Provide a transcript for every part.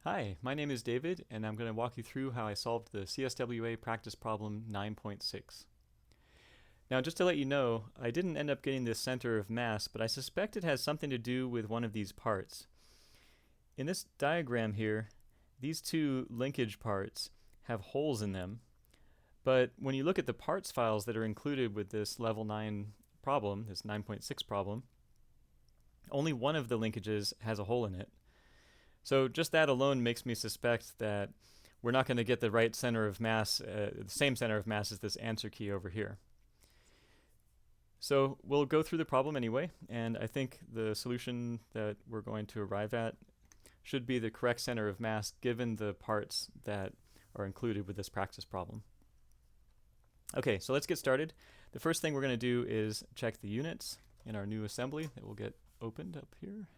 Hi, my name is David, and I'm going to walk you through how I solved the CSWA practice problem 9.6. Now, just to let you know, I didn't end up getting this center of mass, but I suspect it has something to do with one of these parts. In this diagram here, these two linkage parts have holes in them, but when you look at the parts files that are included with this level 9 problem, this 9.6 problem, only one of the linkages has a hole in it. So just that alone makes me suspect that we're not going to get the right center of mass, the same center of mass as this answer key over here. So we'll go through the problem anyway, and I think the solution that we're going to arrive at should be the correct center of mass given the parts that are included with this practice problem. Okay, so let's get started. The first thing we're going to do is check the units in our new assembly that will get opened up here.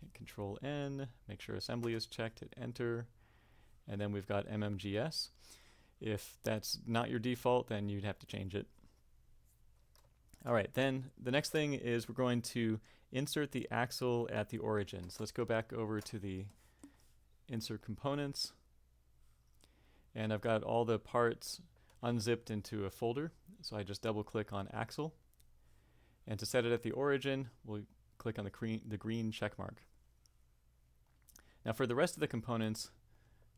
Hit Control N, make sure assembly is checked, hit enter, and then we've got MMGS. If that's not your default, then you'd have to change it. Alright, then the next thing is we're going to insert the axle at the origin. So let's go back over to the insert components, and I've got all the parts unzipped into a folder, so I just double click on axle, and to set it at the origin we'll click on the green check mark. Now for the rest of the components,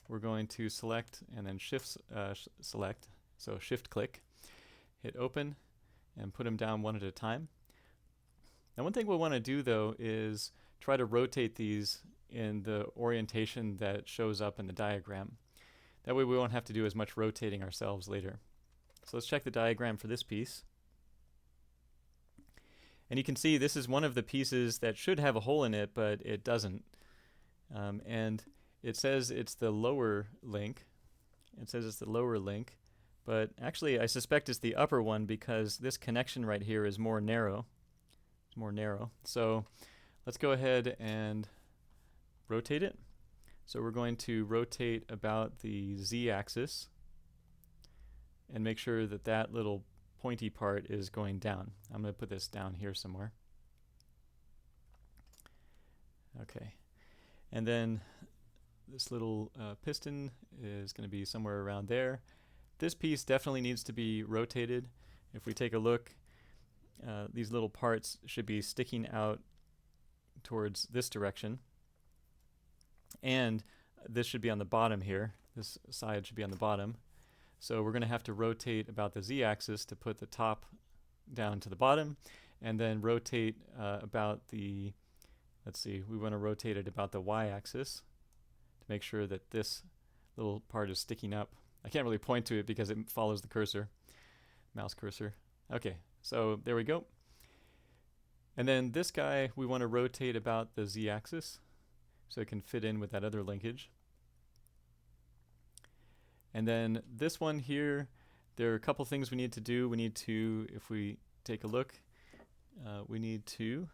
we're going to select and then select, so shift click, hit open, and put them down one at a time. Now one thing we'll want to do though is try to rotate these in the orientation that shows up in the diagram. That way we won't have to do as much rotating ourselves later. So let's check the diagram for this piece. And you can see this is one of the pieces that should have a hole in it, but it doesn't. And it says it's the lower link. But actually I suspect it's the upper one because this connection right here is more narrow. It's more narrow. So let's go ahead and rotate it. So we're going to rotate about the z-axis and make sure that that little pointy part is going down. I'm going to put this down here somewhere. Okay. And then this little piston is going to be somewhere around there. This piece definitely needs to be rotated. If we take a look, these little parts should be sticking out towards this direction. And this should be on the bottom here. This side should be on the bottom. So we're going to have to rotate about the z-axis to put the top down to the bottom, and then rotate about the, let's see, we want to rotate it about the y-axis to make sure that this little part is sticking up. I can't really point to it because it follows the cursor, mouse cursor. Okay, so there we go. And then this guy we want to rotate about the z-axis so it can fit in with that other linkage. And then this one here, there are a couple things we need to do. We need to, if we take a look, we need to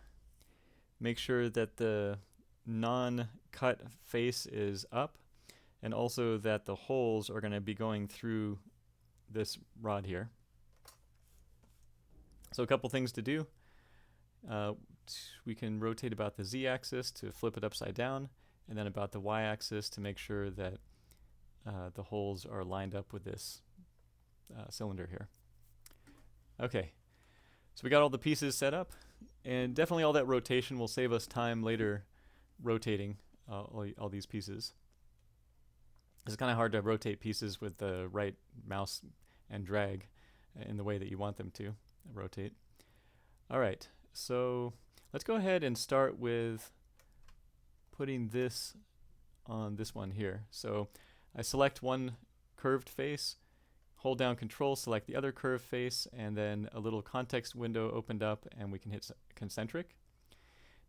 make sure that the non-cut face is up, and also that the holes are going to be going through this rod here. So a couple things to do. We can rotate about the z-axis to flip it upside down, and then about the y-axis to make sure that the holes are lined up with this cylinder here. Okay, so we got all the pieces set up, and definitely all that rotation will save us time later rotating all these pieces. It's kind of hard to rotate pieces with the right mouse and drag in the way that you want them to rotate. Alright, so let's go ahead and start with putting this on this one here. So I select one curved face, hold down Control, select the other curved face, and then a little context window opened up and we can hit concentric.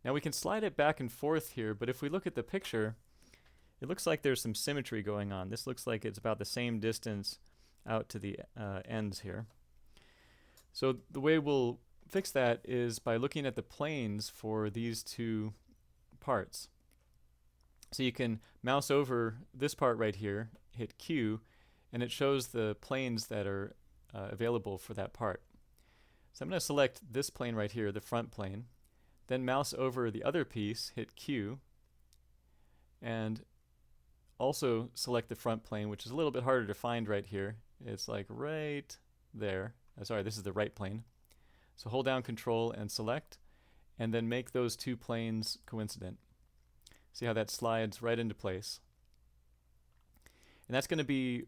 Now we can slide it back and forth here, but if we look at the picture, it looks like there's some symmetry going on. This looks like it's about the same distance out to the ends here. So the way we'll fix that is by looking at the planes for these two parts. So you can mouse over this part right here, hit Q, and it shows the planes that are available for that part. So I'm going to select this plane right here, the front plane, then mouse over the other piece, hit Q, and also select the front plane, which is a little bit harder to find right here. It's like right there. Sorry, this is the right plane. So hold down Control and select, and then make those two planes coincident. See how that slides right into place. And that's going to be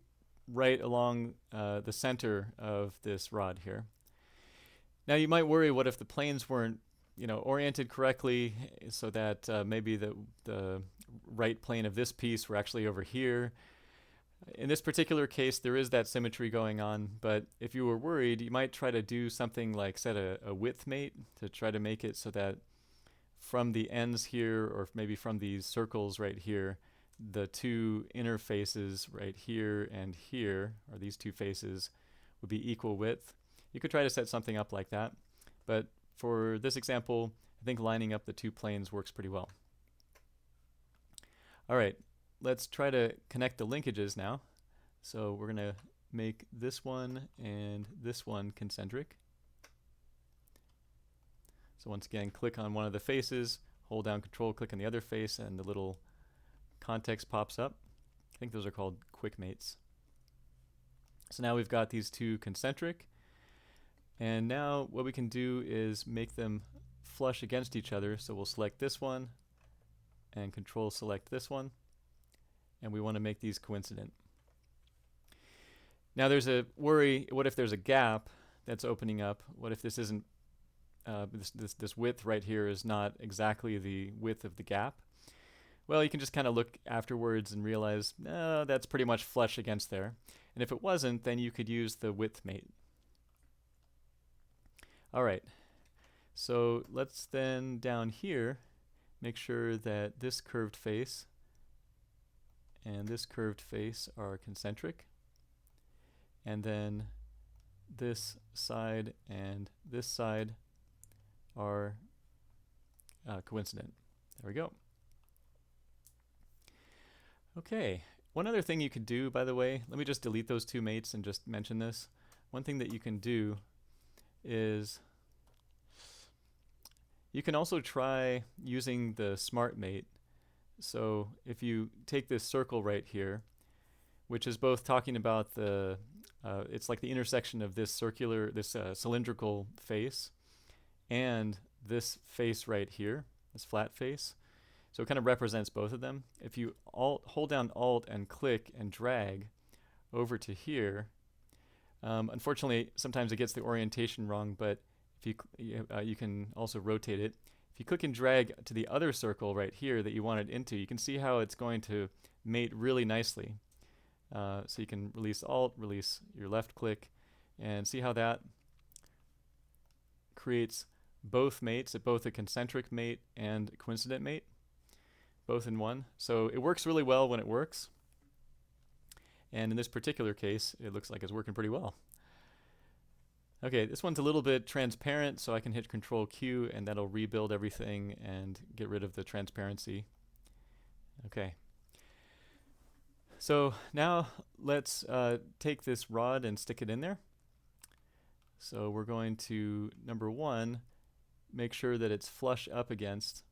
right along the center of this rod here. Now you might worry, what if the planes weren't oriented correctly, so that maybe the right plane of this piece were actually over here. In this particular case, there is that symmetry going on, but if you were worried, you might try to do something like set a width mate to try to make it so that from the ends here, or maybe from these circles right here, the two interfaces right here and here, or these two faces, would be equal width. You could try to set something up like that, but for this example, I think lining up the two planes works pretty well. All right, let's try to connect the linkages now. So we're going to make this one and this one concentric. So once again, click on one of the faces, hold down Control, click on the other face, and the little context pops up. I think those are called quick mates. So now we've got these two concentric, and now what we can do is make them flush against each other. So we'll select this one and Control select this one, and we want to make these coincident. Now there's a worry, what if there's a gap that's opening up? What if this isn't this width right here is not exactly the width of the gap? Well, you can just kind of look afterwards and realize, no, that's pretty much flush against there. And if it wasn't, then you could use the width mate. All right, so let's then down here make sure that this curved face and this curved face are concentric, and then this side and this side are coincident. There we go. Okay, one other thing you could do, by the way, let me just delete those two mates and just mention this. One thing that you can do is you can also try using the smart mate. So if you take this circle right here, which is both talking about the, it's like the intersection of this circular, this cylindrical face and this face right here, this flat face. So it kind of represents both of them. If you hold down Alt and click and drag over to here, unfortunately sometimes it gets the orientation wrong, but if you can also rotate it. If you click and drag to the other circle right here that you want it into, you can see how it's going to mate really nicely. So you can release Alt, release your left click, and see how that creates both mates, both a concentric mate and a coincident mate, both in one. So it works really well when it works. And in this particular case, it looks like it's working pretty well. Okay, this one's a little bit transparent, so I can hit Control Q and that'll rebuild everything and get rid of the transparency. Okay. So now let's take this rod and stick it in there. So we're going to, number one, make sure that it's flush up against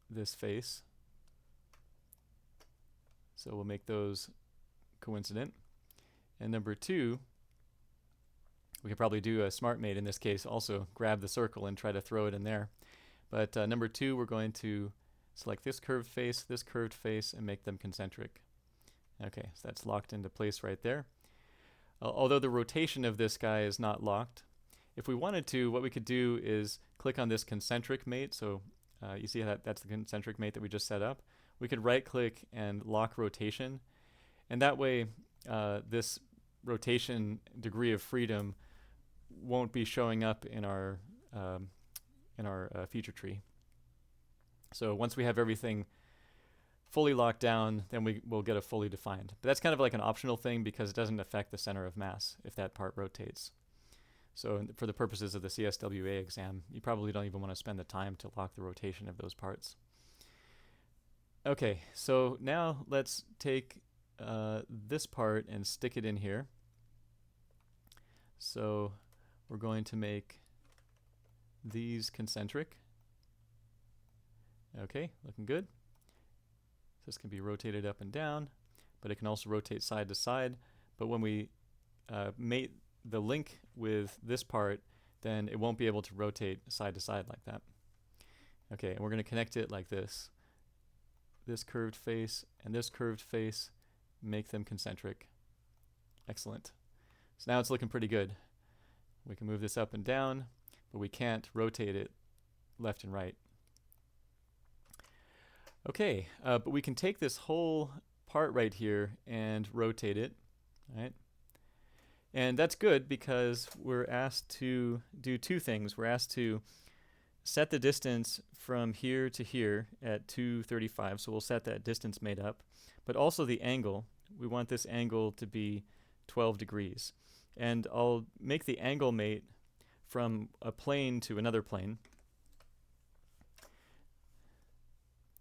this face. So we'll make those coincident. And number two, we could probably do a smart mate in this case, also grab the circle and try to throw it in there. But number two, we're going to select this curved face, and make them concentric. Okay, so that's locked into place right there. Although the rotation of this guy is not locked, if we wanted to, what we could do is click on this concentric mate. So you see how that's the concentric mate that we just set up. We could right click and lock rotation, and that way this rotation degree of freedom won't be showing up in our feature tree. So once we have everything fully locked down, then we will get a fully defined. But that's kind of like an optional thing because it doesn't affect the center of mass if that part rotates. So for the purposes of the CSWA exam, you probably don't even want to spend the time to lock the rotation of those parts. Okay, so now let's take this part and stick it in here. So we're going to make these concentric. Okay, looking good. This can be rotated up and down, but it can also rotate side to side. But when we mate the link with this part, then it won't be able to rotate side to side like that. Okay, and we're going to connect it like this. This curved face and this curved face, make them concentric. Excellent. So now it's looking pretty good. We can move this up and down, but we can't rotate it left and right. Okay, but we can take this whole part right here and rotate it, right? And that's good because we're asked to do two things. We're asked to set the distance from here to here at 235, so we'll set that distance made up, but also the angle. We want this angle to be 12 degrees. And I'll make the angle mate from a plane to another plane.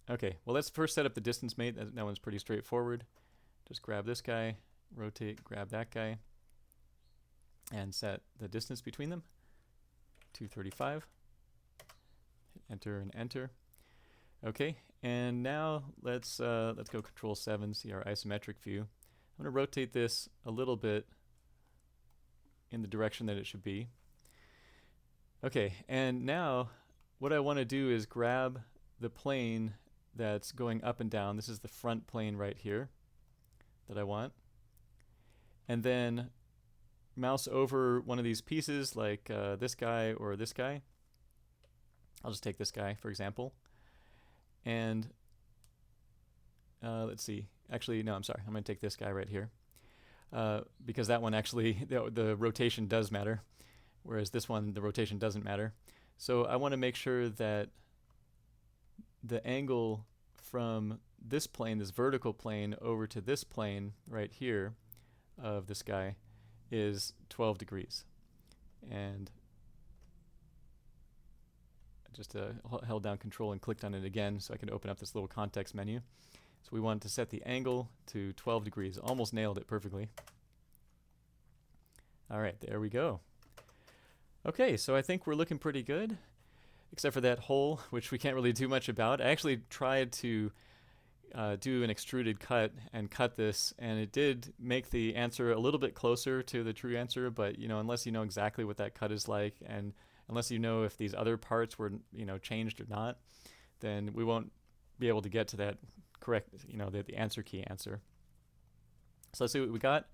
Okay, well let's first set up the distance mate. That one's pretty straightforward. Just grab this guy, rotate, grab that guy, and set the distance between them, 235. Hit enter and enter. Okay, and now let's go Control 7, see our isometric view. I'm going to rotate this a little bit in the direction that it should be. Okay, and now what I want to do is grab the plane that's going up and down. This is the front plane right here that I want. And then mouse over one of these pieces like this guy or this guy. I'll just take this guy, for example. And let's see. Actually, no, I'm sorry. I'm going to take this guy right here. Because that one actually, the rotation does matter, whereas this one, the rotation doesn't matter. So I want to make sure that the angle from this plane, this vertical plane, over to this plane right here of this guy is 12 degrees. And I just held down Control and clicked on it again so I can open up this little context menu. So we want to set the angle to 12 degrees. Almost nailed it perfectly. All right, there we go. Okay, so I think we're looking pretty good, except for that hole, which we can't really do much about. I actually tried to do an extruded cut and cut this, and it did make the answer a little bit closer to the true answer, but unless you know exactly what that cut is like, and unless you know if these other parts were changed or not, then we won't be able to get to that correct, the answer key answer. So let's see what we got.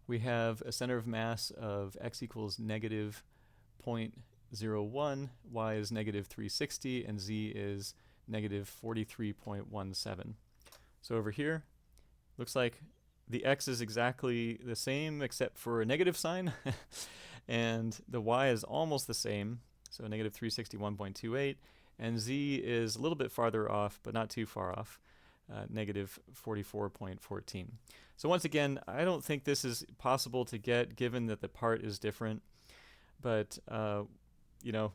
We have a center of mass of x equals negative 0.01, y is negative 360, and z is negative 43.17. So over here, looks like the x is exactly the same except for a negative sign, and the y is almost the same, so negative 361.28, and z is a little bit farther off, but not too far off, negative 44.14. So once again, I don't think this is possible to get given that the part is different, but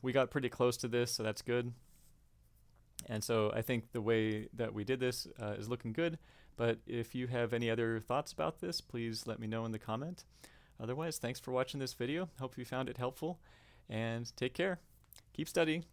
we got pretty close to this, so that's good. And so I think the way that we did this is looking good, but if you have any other thoughts about this, please let me know in the comment. Otherwise, thanks for watching this video. Hope you found it helpful, and take care. Keep studying.